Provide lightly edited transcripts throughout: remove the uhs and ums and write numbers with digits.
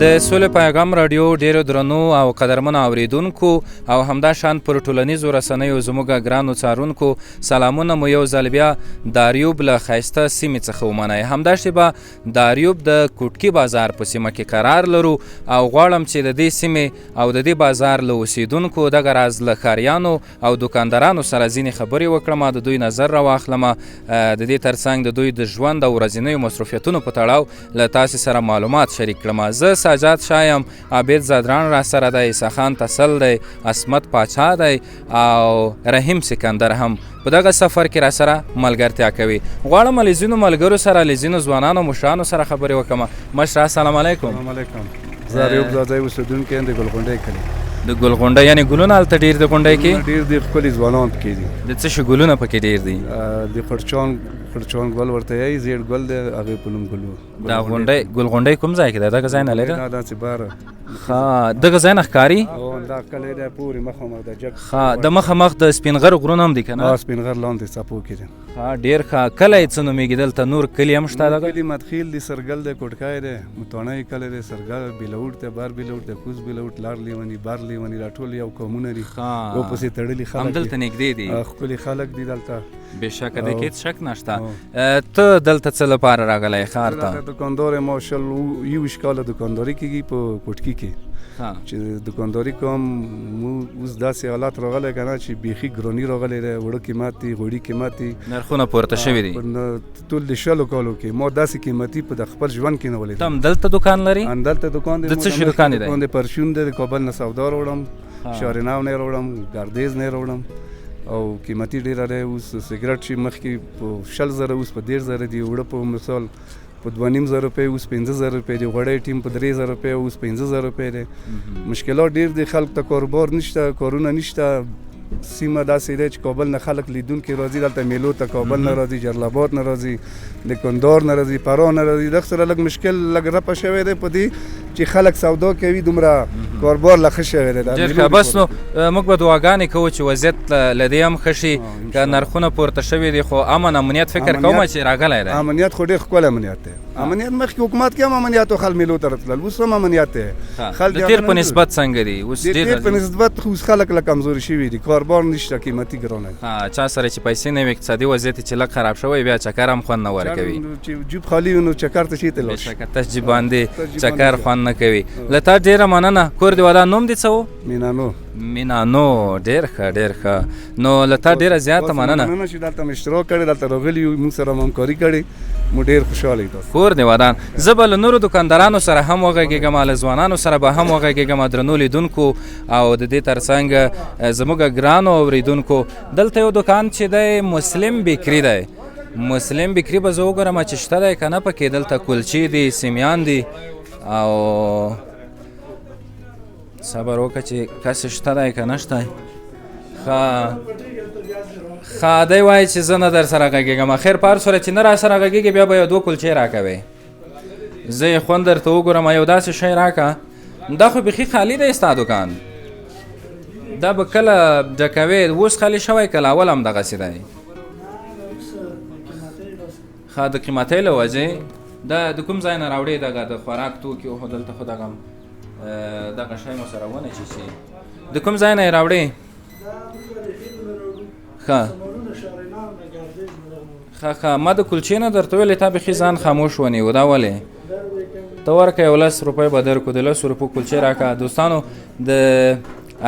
د سولې پیغام راډیو ډیرو درنو او قدرمنو اوریدونکو او همدا شان پر ټولنیزو رسنیو زموږ ګرانو څارونکو سلامونه مو یو ځل بیا د اریوب له ښایسته سیمې څخه ومنئ. همداشتې به د اریوب د کوټکي بازار په سیمه کې قرار لرو او غواړم چې د دې سیمې او د دې بازار له اوسیدونکو دغه راز له ښاریانو او دوکاندارانو سره ځینې خبرې وکړم، د دوی نظر راواخلم، د دې ترڅنګ د دوی د ژوند او ورځنیو مصروفیتونو په تړاو له تاسې سره معلومات شریک کړم. زه ساجاد شایم، عابد زادران را سره دی، عیساخان تسل دی، عصمت پاچا دی او رحیم سکندر هم په دغه سفر کې را سره ملګرتیا کوي. غواړم له ځینو ملګرو سره له ځینو ځوانانو مشرانو سره خبرې وکړم. مشره السلام علیکم. السلام علیکم. زه اریوب ځای اوسېدونکی یم، د ګلغونډۍ کلي. د ګلغونډۍ یعنې ګلونه هلته ډېر د غونډۍ کې ډېر دي، ښکلي ځوانان پکې دي. د څه شي ګلونه پکې ډېر دي؟ د خرچان ګل ورته یایي، زیړ ګل دی، هغې په نوم ګل و. دا ګلغونډۍ کوم ځای کې دی؟ دغه ځای نه لرې؟ دا داسې باره دغه ځای نه ښکاري؟ دا کلی دی پورې مخامخ د جګ د مخامخ د سپین غر غرونه هم دي که نه؟ سپین غر لاندې څپو کې دي. ډېر ښه. کلی څه نومېږي دلته؟ نور کلي هم شته؟ دغه کلي مدخیل دی، سرګل دی، کوټکای دی، متوڼی کلی دی، سرګل، بیلوټ دی، بار بیلوټ دی، کوز بیلوټ، لار لیوني، بار لیوني، دا ټول یو قومونه دي، ورپسې تړلي خلک همدلته نږدې دي. ښکلي خلک دي دلته، بېشکه د کې هېڅ شک نشته. ته دلته څه لپاره راغلی ښار ته؟ دوکاندار یم، شل یوویشت کاله دوکانداري کېږي په کوټکي کې. چې دوکانداري کوم، اوس داسې حالات راغلی که نه چې بیخي ګراني راغلی دی، وړه قیمت دي، غوړي قیمت دي، نرخونه پورته شوي دي. ټول د 20 کالو کې ما داسې قیمتي په د خپل ژوند کې نه ولیدم. ته هم دلته دوکان لري؟ همدلته دوکان دی. د څه شي دوکان دی؟ د پرچون دی، د کابل نه سودا راوړم، شارناو نه راوړم، ګردیز نه راوړم او قیمتي ډېره دی. اوس سګرټ چې مخکې په 20,000 اوس په 1,500 دي، وړه په مثال په 2,500 روپۍ اوس 15,000 روپۍ دی، غوړی ټیم په 3,000 روپۍ اوس 15,000 روپۍ دی. مشکلات ډېر دي، خلک ته کاروبار نشته، کارونه نشته. سیمه داسې دی چې کابل نه خلک لیدونکي راځي دلته میلو ته، کابل نه راځي، جلالاباد نه راځي، د کندهار نه راځي، فراه نه راځي. دغه سره لږ مشکل لږ رپه شوی دی په دې چې خلک سودا کوي، دومره کاروبار لا ښه شوی دی. ډېر ښه. بس نو موږ به دعاګانې کوو چې وضعیت له دې هم ښه شي، که نرخونه پورته شوي دي، خو امنیت فکر کوم چې راغلی دی. امنیت خو ډېر ښکلی امنیت دی. امنیت مخکې حکومت کې هم امنیت و، خلک میلو ته راتلل، اوس هم امنیت دی. د تېر په نسبت څنګه دي؟ اوس د تېر په نسبت اوس خلک له کمزوري شوي دي، کاروبار نشته، قیمتي ګران دی. چا سره چې پیسې نه وي، اقتصادي وضعیت چې لږ خراب شوی، بیا چکر هم خوند نه ورکوي. چې جیب خالي وي نو چکر ته شي ته لاړ شي. بېشکه تش جیب باندې چکر خوند نه کوي. له تا ډېره مننه. کور دې ودان، نوم دې څه و؟ مینانو. ډېر ښه، ډېر ښه. نو له تا ډېره زیاته مننه چې دلته مې اشتراک کړی، دلته راغلي یو، موږ سره همکاري کړې، مو ډېر خوشحاله یو. کور دې ودان. زه به له نورو دوکاندارانو سره هم وغږېږم، له ځوانانو سره به هم وغږېږم، درنو لیدونکو او د دې ترڅنګ زموږ ګرانو اورېدونکو. دلته یو دوکان چې دی مسلم بیکري دی. مسلم بیکري به زه وګورم چې شته دی که نه پکې. دلته کلچې دي، سیمیان دي او صبر وکړه چې کس شته دی که نه شته. ښه دی وایي چې زه نه در سره غږېږم. خیر په هر صورت چې نه را سره غږېږي، بیا به یو 2 کلچې راکوې، زه یې خوند درته وګورم. یو داسې شی راکه. دا خو بیخي خالي دی ستا دوکان. دا به کله ډکوې؟ اوس خالي شوی کله اول هم دغسې دی؟ ښه، د قیمتۍ له وجې د کوم ځای نه راوړې دغه د خوراک توکي؟ خو دلته خو دغه شی مو سره ونه چیسي. د کوم ځای نه یې راوړې؟ ښه ما د کلچې نه درته ویلې، تا بیخي ځان خاموش ونیو. دا ولې؟ ته ورکه یو 10 روپۍ به درکړو، د 10 روپو کلچې راکړه. دوستانو، د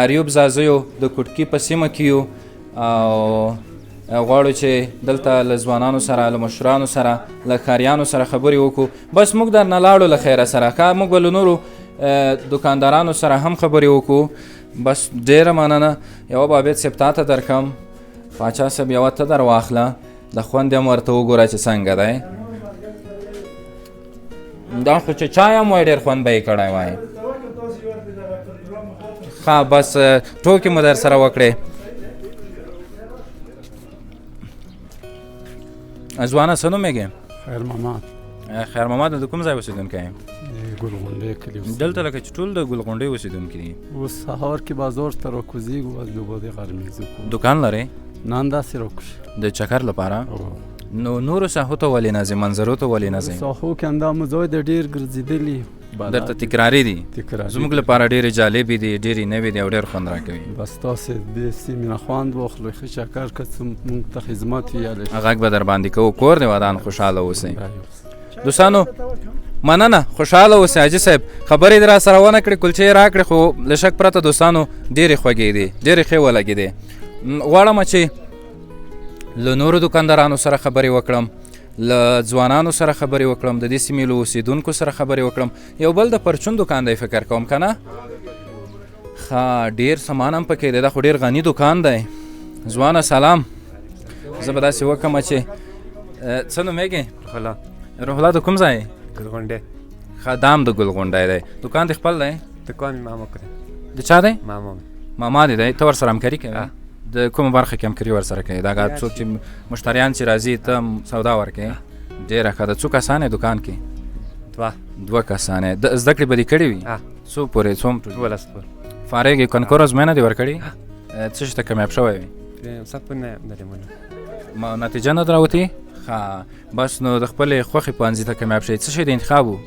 اریوب زازیو د کوټکي په سیمه کې یو او غواړو چې دلته له ځوانانو سره، له مشرانو سره، له ښاریانو سره خبرې وکړو. بس موږ در نه لاړو له خیره سره. که موږ به له نورو دوکاندارانو سره هم خبرې وکړو. بس ډېره مننه. یوه به عابد صاحب تا ته درکړم، پاچا صاحب یوه ته در واخله، د خوند هم ورته وګوره چې څنګه دی. دا خو چې چای هم وایي ډېر خوند به یې کړی وایي. ښه بس ټوکې مو در سره وکړې. ځوانه څه نومېږې؟ خیر محمد. خیر محمد، د کوم ځای اوسېدونکی یې؟ ګلغونډۍ کلي اوسېدونکی. دلته لکه چې ټول د ګلغونډۍ اوسېدونکي دي. اوس سهار کې بازار ته راکوزېږو، از لوبادۍ غرمېزو کوو. دوکان لرې؟ نه همداسې راکوشي د چکر لپاره. نو نورو ساحو ته ولې نه ځې منظرو ته ولې نه ځې ساحو کې همدا مزای د ډېر ګرځېدلي درته تکراري دي تکراري زموږ لپاره ډېرې جالبې دي ډېرې نوې دي او ډېر خوند راکوي بس تاسې دې سیمې نه خوند واخلو ښه چکر که څه مونږ ته خدمت ویلی شي غږ به در باندې کوو کور دی ودان خوشحاله اوسئ دوستانو مننه خوشحاله اوسئ حاجي صاحب خبرې دې را سره ونه کړې کلچې یې راکړې خو له شک پرته دوستانو ډېرې خوږې دي ډېرې ښې ولګېدې غواړم چې له نورو دکاندارانو سره خبرې وکړم له ځوانانو سره خبرې وکړم د دې سیمې له اوسېدونکو سره خبرې وکړم یو بل د پرچون دکان دی فکر کوم که نه ښه ډېر سامان هم پکې دی دا خو ډېر غني دکان دی ځوانه سلام زه به داسې وکړم چې څه نومېږې روح الله د کوم ځای ګلغونډی ښه دام د ګلغونډی دی دکان دې خپل دی دکان مې ماما کړی د چا دی ماما ماما دې دی ته ورسره همکاري کوې د کومه برخه کې همکاري ورسره کوې دا څوک چې مشتریان چې راځي ته سودا ورکوې ډېره ښه ده څو کسان یې دکان کې دوه کسان یې زده کړې به دې کړې وي څو پورې څوم 12 پورې فارغ یې کنکور ازموینه دې ورکړې څه شي ته کامیاب شوی وي سب نه درېمونه نتیجه نه راوتې ښه بس نو د خپلې خوښې پوهنځي ته کامیاب شئ څه شی د انتخاب و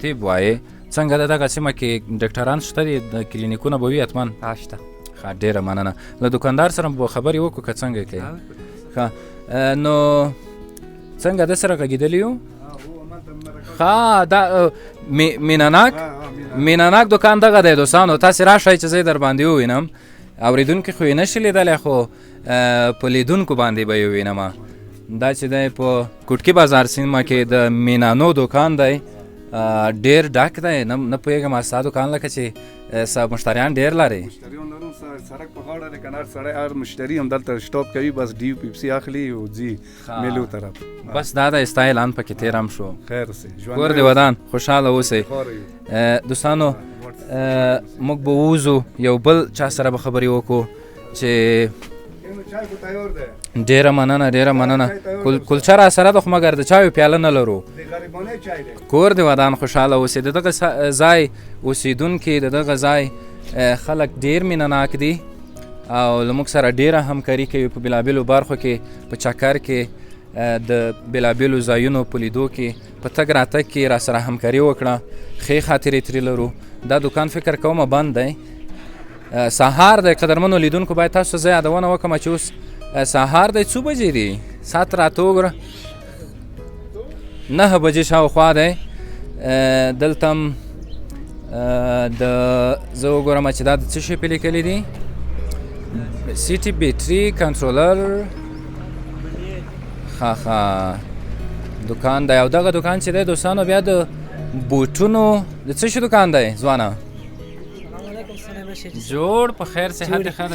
طب وایې څنګه د دغه سیمه کې ډاکټران شته دي د کلینیکونه به وي حتما شته ښه ډېره مننه له دکاندار سره به خبرې وکړو که څنګه کوي ښه نو څنګه د سره غږېدلي یو ښه دا میناناک دکان دغه دی دوستانو تاسې راشئ چې زه یې در باندې ووینم اورېدونکي خو یې نشي لیدلی خو په لیدونکو باندې به یې ووینم دا چې دی په کوټکي بازار سیمه کې د مینانو دکان دی ډېر ډک دی نه پوهېږم ستا دکان لکه چې مشتریان ډېر لري سړک په غاړه دی کنه سړی هر مشتری هم دلته سټاپ کوي بس ډیو پیپسي اخلي او ځي میلو طرف بس دا د ستا اعلان پکې تېر هم شو خیر سي کور دې ودان خوشحاله اوسئ دوستانو موږ به ووځو یو بل چا سره به خبرې وکړو چې ډېره مننه کلچه را سره ده خو مګر د چایو پیاله نه لرو کور دې ودان خوشحاله اوسئ د دغه ځای اوسېدونکي د دغه ځای خلک ډېر مینهناک دي او له موږ سره ډېره همکاري کوي په بېلابېلو برخو کې په چکر کې د بېلابېلو ځایونو په لیدو کې په تګ راتګ کې را سره همکاري وکړه ښې خاطرې ترې لرو دا دکان فکر کومه بند دی سهار دی قدرمنو لیدونکو باید تاسو زه یادونه وکړم چې اوس سهار دی څو بجې دي ساعت راته وګوره 9 بجې شاوخوا دی دلته هم زه وګورم چې دا د څه شي پې لیکلي دي سی ټي بیټري کنټرولر ښه دکان دی او دغه دکان چې دی دوستانو بیا د بوټونو د څه شي دکان دی ځوانه جوړ په خیر صحت ښه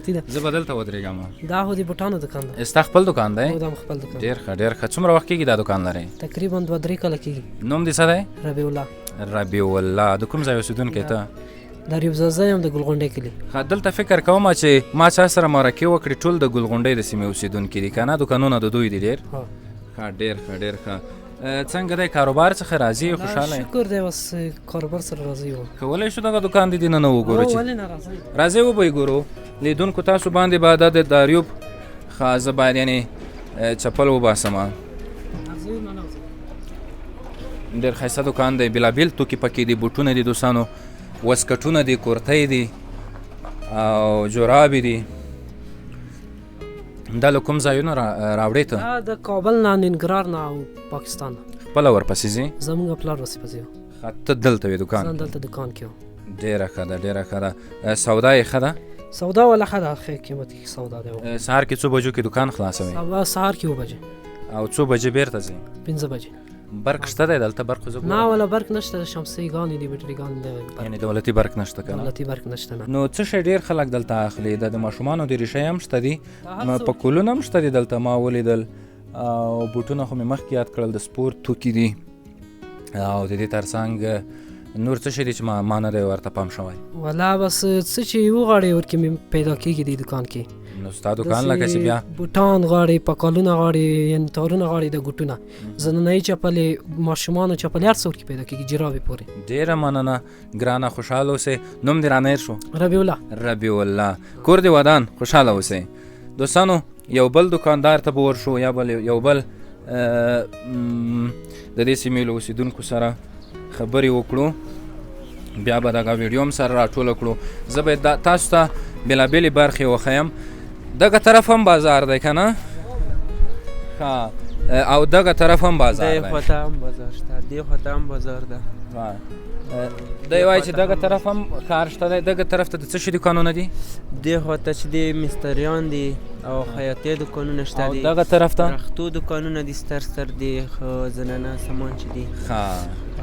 دی زه به دلته ودرېږم دا خو د بوټانو دکان دی ستا خپل دکان دی دا خپل دکان ډېر ښه څومره وخت کېږي دا دکان لرئ تقریبا 2-3 کاله کېږي نوم دې څه دی ربیع الله د کوم ځای اوسېدونکی ته د ریوب زازه یم د ګلغونډۍ کلي دلته فکر کوم چې ما چا سره مرکې وکړې ټول د ګلغونډۍ د سیمې اوسېدونکي دي که نه دکانونه د دوی دي ډېر ډېر ښه څنګه دی کاروبار څخه راضي یې خوشحاله یې شکر دی بس کاروبار سره راضي یم کولی شو دغه دکان دې دننه وګورو چې ولې نه راځئ وبه یې ګورو لیدونکو تاسو باندې به دا د داریوب ښه زه باید یعنې چپل وباسم ډېر ښایسته دکان دی بېلابېل توکي پکې دي بوټونه دي دوستانو وسکټونه دي کورتۍ دي او جرابې دي دا له کوم ځایونه راوړې ته دا د کابل نه ننګرهار نه او پاکستان خپله ورپسې ځې زموږ پلار ورپسې ځي ته دلته وې دکان زه دلته دکان کې وم ډېره ښه ده سودا یې ښه ده سودا ولا ښه ده ښه قیمتي سودا دی سهار کې څو بجو کې دکان خلاصوې سهار کې 9 بجې او څو بجې بیرته ځې 5 بجې برق شته دی دلته برق خو زه نه ولا برق نشته شمسي ګانې دي بیټري ګانې دي یعنې دولتي برق نشته که نه دولتي برق نشته نه نو څه شی ډېر خلک دلته اخلي د ماشومانو د ریشۍ هم شته دي پکولونه هم شته دي دلته ما ولیدل او بوټونه خو مې مخکې یاد کړل د سپورت توکي دي او د دې ترڅنګ نور څه شی دی چې ما نه دی ورته پام شوی ولا بس څه چې وغواړې ورکې مې پیدا کېږي دې دکان کې نو ستا دکان لکه چې بیا بوټان غواړې پکالونه غواړې یعنې تارونه غواړې د ګوټونه زننهیي چپلې ماشومانو چپلې هر څه ورکې پیدا کېږي جرابې پورې ډېره مننه ګرانه خوشحاله اوسئ نوم دې رانهیر شو ربیع الله کور دې ودان خوشحاله اوسئ دوستانو یو بل دکاندار ته به ورشو یا بل یو بل د دې سیمې له اوسېدونکو سره خبرې وکړو، بیا به دغه ویډیو هم سره راټوله کړو. زه به تاسو ته بېلابېلې برخې وښیم. دغه طرف هم بازار دی که نه؟ ښه، او دغه طرف هم بازار دی. دې خواته هم بازار شته، دې خواته هم بازار ده. دی وایي چې دغه طرف هم ښار شته دی. دغه طرف ته د څه شي دوکانونه دي؟ دې خواته چې دی مستریان دي او خیاطۍ دوکانونه شته دي. او دغه طرف ته رختو دوکانونه دي ستر ستر دي، ښه زنانه سامان چې دي،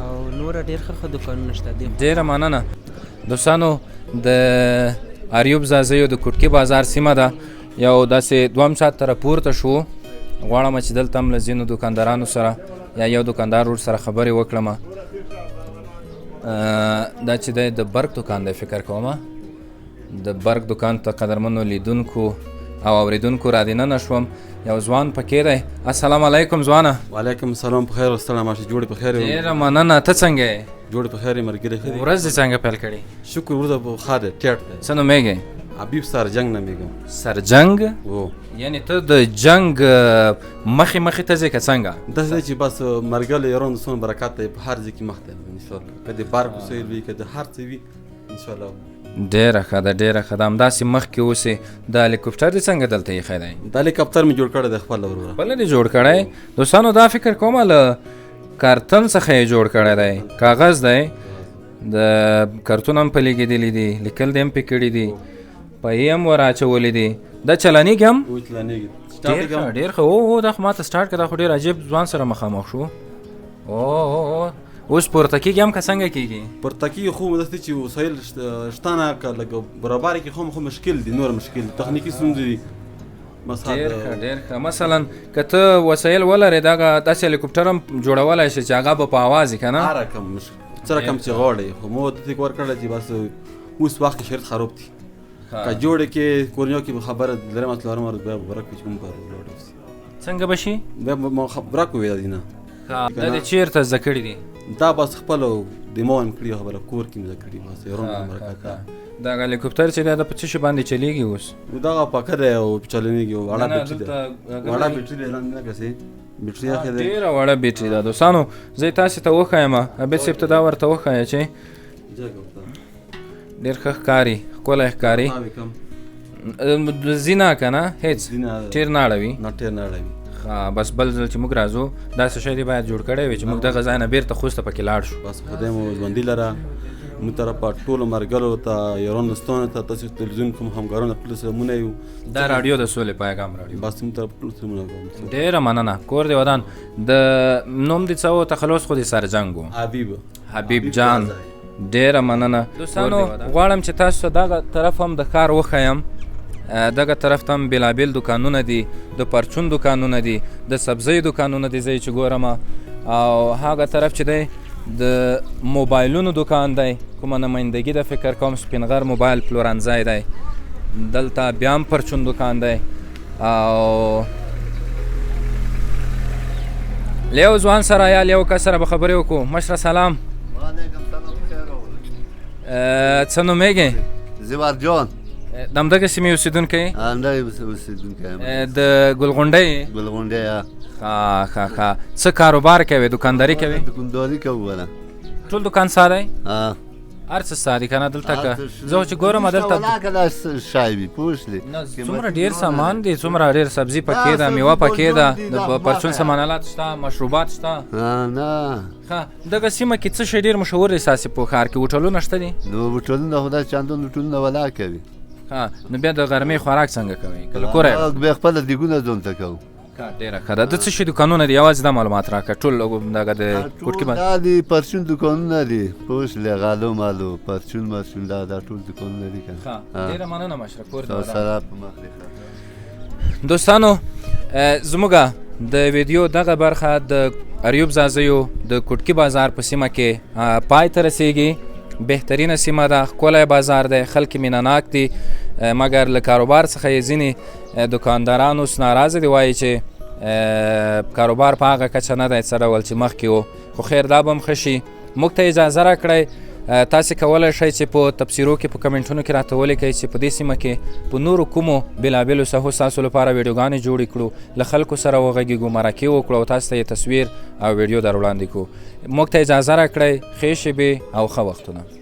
او نوره ډېر ښه دوکانونه شته دي. ډېره مننه. دوستانو د اریوب زازیو د کوټکي بازار سیمه ده، یو داسې 2 ساعت ته راپورته شو. غواړم چې دلته هم له ځینو دوکاندارانو سره یا یو دوکاندار ور سره خبرې وکړم. دا چې دی د برق دوکان دی فکر کوم. د برق دوکان ته قدرمنو لیدونکو او اوریدونکو را دننه شوم. یو ځوان پکې دی. السلام علیکم ځوانه. وعلیکم السلام، په خیر اوسه. ماشه جوړې په خیر. ډېره مننه. ته څنګه یې؟ جوړې په خیر مرګري ښه دي. ورځ دې څنګه پیل کړې؟ شکر ورته په ښه دی، ټیټ دی. څه نومېږې؟ حبیب سرجنګ نومېږم. سرجنګ؟ او یعنې ته د جنګ مخې مخې ته ځې که څنګه؟ داسې دی چې بس مرګله یارانو څونه برکت دی، په هر ځای کې مخ دی انشاءالله. که د برق وسایل وي، که د هر څه وي انشاءالله. ډېره ښه ده، ډېره ښه ده. همداسې مخکې اوسې. د هلیکوپټر دې څنګه دلته ایښی دی؟ د هلیکاپټر مې جوړ کړی دی خپله وروره. خپله دې جوړ کړی؟ دوستانو دا فکر کوم له کارتن څخه یې جوړ کړی دی. کاغذ دی، د کارتون هم په لګېدلي دي، لیکل دې هم پې کړي دي، پایې هم ور اچولې دي. دا چلانیږي هم؟ او چلانیږي. ډېر ښه، ډېر ښه. او دا خو ما ته سټارټ کړه، دا خو ډېر عجیب ځوان سره مخامخ شو. اوس پورته کېږي هم که څنګه کېږي؟ پورته کېږي خو داسې چې وسایل شته نه، که لږ برابر کړي خو مشکل دي، نور مشکل دي، تخنیکي ستونزې دي. ډېر ښه، ډېر ښه. مثلا که ته وسایل ولرې داسې هلیکوپټر هم جوړولی شې چې هغه به په اواز وي که نه؟ هر رقم څه رقم چې غواړئ، خو مو داسې ورکړی چې بس اوس وخت کې شرط خراب دي. که جوړې کې کورنیو کې به خبره لرم څلورم ورځ بیا به برک وي چې کوم کار ولاړ شي. څنګه به شي؟ بیا به ما برک وویل دي نه. دا دې چېرته زده کړي دي؟ دا بس خپله دماغ مې کړي خبره، کور کې مې زده کړي بس یارانو برکت. دا هلیکوپټر چې دی دا په څه شي باندې چلیږي اوس؟ دغه پاکه دی او چلېږي، وړه بیټري ده. وړه بیټري دی، نه کسې بیټري اخی دی. ډېره وړه بیټري ده. دوستانو زه یې تاسې ته وښیم. عبید صاحب ته دا ورته وښایه چې ډېر ښه ښکاري، ښکلی ښکاري. ځي نه که نه؟ هېڅ ټیر نه اړوي؟ نه ټیر نه اړوي. بس بل ځل چې موږ راځو داسې شی دی باید جوړ کړی وي چې موږ دغه ځای نه بېرته خوسته پکې لاړ شو. بس خدای مو ژوندي لره. موږ طرفه ټولو ملګرو ته، یارانو دوستانو ته، تاسو تلویزیون کوم همکارانو ټول سلامونه یو. دا راډیو د سولې پیغام راډیو. بس موږ طرف ټول سلامونه کوم. ډېره مننه. کور دې ودان. د نوم دې څه و؟ تخلص خو دې سرجنګ و. حبیب جان. ډېره مننه. دوستانو غواړم چې تاسو ته دغه طرف هم د ښار وښیم. دغه طرف ته هم بېلابېل دوکانونه دي، د پرچون دوکانونه دي، د سبزیو دوکانونه دي زه چې ګورم، او هغه طرف چې دی د موبایلونو دوکان دی، کومه نمایندګي ده فکر کوم سپینغر موبایل پلورنځی دی. دلته بیا هم پرچون دوکان دی. او له یو ځوان سره یا له یو کس سره به خبرې وکړو. مشره سلام. څه نومېږې؟ زیور جان. د همدغه سیمې اوسېدونکی؟ همدغه اوسېدونکی یم. د ګلغونډۍ؟ ګلغونډۍ ښه ښه. څه کاروبار کوې؟ دوکانداري کوې؟ دوکانداري کوو وله. ټول دوکان ستا دی؟ هر څه سادي کنه دلته که زه چې ګورم دلته شای وي پوه شلې څومره ډیر سامان دی څومره ډیر سبزي پکې ده میوه پکې ده د پرچون سامانالات شته مشروبات شته نه ښه دغه سیمه کې څه شی ډیر مشهور دی ساسي په ښار کې هوټلونه شته دي نو هوټلونه خدای چندان هوټلونه ولا کوي ها نو بیا د غرمې خوراک څنګه کوي کله کوره بیا خپل دیګونه ځون ته کوو ډیره ښه ده د څه شي دوکانونه دي یوازې دا معلومات راکړه ټول دغه د کوټکي باندې دا دي پرچون دوکانونه دي پوه شلې غالو مالو پرچون دا ټول دوکانونه دي که ډیره مننه مشره کور سره په مخ دوستانو زموږ د ویډیو دغه برخه د اریوب زازیو د کوټکي بازار په سیمه کې پای ته رسیږي بهترینه سیمه ده ښکلی بازار دی خلک مینه ناک دي مګر له کاروبار څخه یې ځینې دکانداران اوس ناراضه دي وایي چې کاروبار په هغه کچه نه دی څه ډول چې مخکې و خو خیر دا به هم ښه شي موږ ته اجازه راکړئ تاسې کولی شئ چې په تبصرو کې په کمنټونو کې راته ولیکئ چې په دې سیمه کې په نورو کومو بېلابېلو ساحو ستاسو لپاره ویډیوګانې جوړې کړو، له خلکو سره وغږېږو، مرکې وکړو او تاسو ته یې تصویر او ویډیو در وړاندې کړو. موږ ته اجازه راکړئ، ښې شېبې او ښه وختونه.